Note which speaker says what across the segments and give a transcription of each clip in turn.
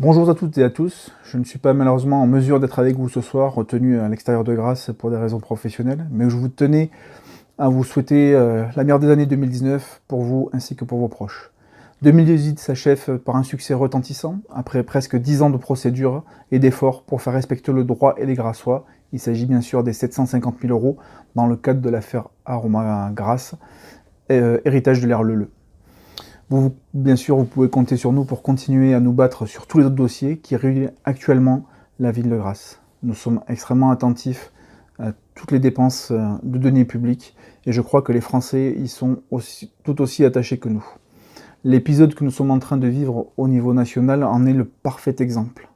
Speaker 1: Bonjour à toutes et à tous, je ne suis pas malheureusement en mesure d'être avec vous ce soir, retenu à l'extérieur de Grasse pour des raisons professionnelles, mais je vous tenais à vous souhaiter la meilleure des années 2019 pour vous ainsi que pour vos proches. 2018 s'achève par un succès retentissant, après presque 10 ans de procédure et d'efforts pour faire respecter le droit et les Grassois. Il s'agit bien sûr des 750 000 € dans le cadre de l'affaire Aroma Grasse, héritage de l'ère Leleu. Bien sûr, vous pouvez compter sur nous pour continuer à nous battre sur tous les autres dossiers qui réunissent actuellement la ville de Grasse. Nous sommes extrêmement attentifs à toutes les dépenses de deniers publics et je crois que les Français y sont tout aussi attachés que nous. L'épisode que nous sommes en train de vivre au niveau national en est le parfait exemple.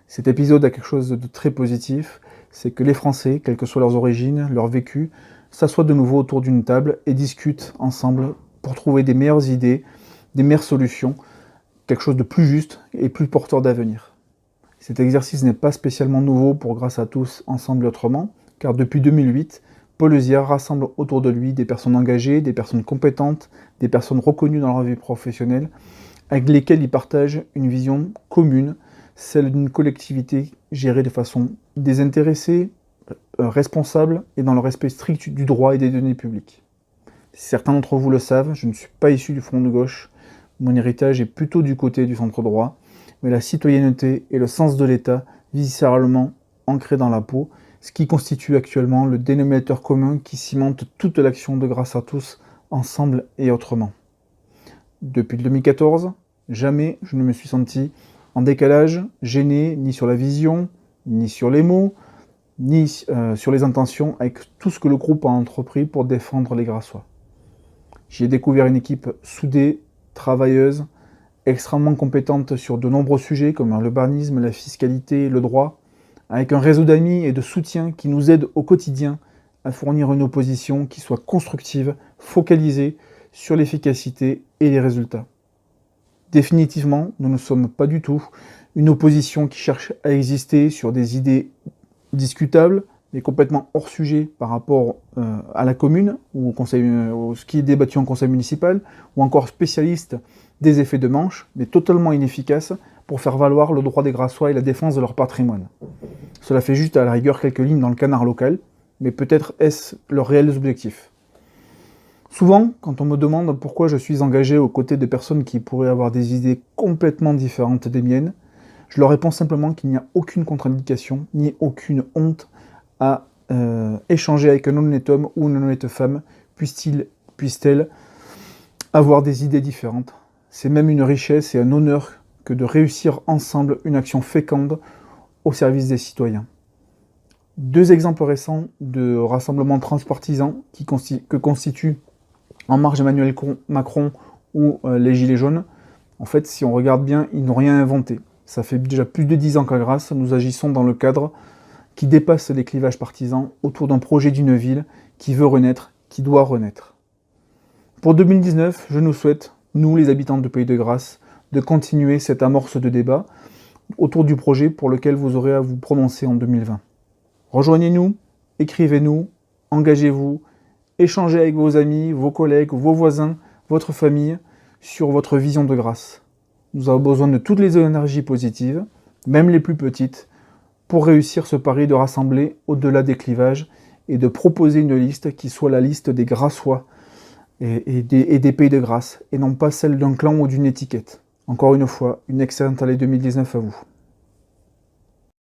Speaker 1: Cet épisode a quelque chose de très positif, c'est que les Français, quelles que soient leurs origines, leur vécu, s'assoient de nouveau autour d'une table et discutent ensemble pour trouver des meilleures idées, des meilleures solutions, quelque chose de plus juste et plus porteur d'avenir. Cet exercice n'est pas spécialement nouveau pour Grâce à tous, ensemble et autrement, car depuis 2008, Paul Leuzière rassemble autour de lui des personnes engagées, des personnes compétentes, des personnes reconnues dans leur vie professionnelle, avec lesquelles il partage une vision commune, celle d'une collectivité gérée de façon désintéressée, responsable et dans le respect strict du droit et des deniers publics. Certains d'entre vous le savent, je ne suis pas issu du front de gauche, mon héritage est plutôt du côté du centre droit, mais la citoyenneté et le sens de l'État viscéralement ancrés dans la peau, ce qui constitue actuellement le dénominateur commun qui cimente toute l'action de Grâce à tous, ensemble et autrement. Depuis 2014, jamais je ne me suis senti en décalage, gêné, ni sur la vision, ni sur les mots, ni sur les intentions, avec tout ce que le groupe a entrepris pour défendre les Grassois. J'y ai découvert une équipe soudée, travailleuse, extrêmement compétente sur de nombreux sujets comme l'urbanisme, la fiscalité, le droit, avec un réseau d'amis et de soutien qui nous aide au quotidien à fournir une opposition qui soit constructive, focalisée sur l'efficacité et les résultats. Définitivement, nous ne sommes pas du tout une opposition qui cherche à exister sur des idées discutables, mais complètement hors sujet par rapport à la commune, ou ce qui est débattu en conseil municipal, ou encore spécialiste des effets de manche, mais totalement inefficace pour faire valoir le droit des Grassois et la défense de leur patrimoine. Cela fait juste à la rigueur quelques lignes dans le canard local, mais peut-être est-ce leurs réels objectifs. Souvent, quand on me demande pourquoi je suis engagé aux côtés de personnes qui pourraient avoir des idées complètement différentes des miennes, je leur réponds simplement qu'il n'y a aucune contre-indication, ni aucune honte à échanger avec un honnête homme ou une honnête femme, puisse-t-elle avoir des idées différentes. C'est même une richesse et un honneur que de réussir ensemble une action féconde au service des citoyens. Deux exemples récents de rassemblements transpartisans que constituent En Marche Emmanuel Macron ou les Gilets jaunes, en fait, si on regarde bien, ils n'ont rien inventé. Ça fait déjà plus de 10 ans qu'à Grasse, nous agissons dans le cadre qui dépasse les clivages partisans autour d'un projet d'une ville qui veut renaître, qui doit renaître. Pour 2019, je nous souhaite, nous les habitants du Pays de Grasse, de continuer cette amorce de débat autour du projet pour lequel vous aurez à vous prononcer en 2020. Rejoignez-nous, écrivez-nous, engagez-vous, échangez avec vos amis, vos collègues, vos voisins, votre famille, sur votre vision de Grasse. Nous avons besoin de toutes les énergies positives, même les plus petites, pour réussir ce pari de rassembler au-delà des clivages et de proposer une liste qui soit la liste des Grassois et des Pays de Grasse, et non pas celle d'un clan ou d'une étiquette. Encore une fois, une excellente année 2019 à vous.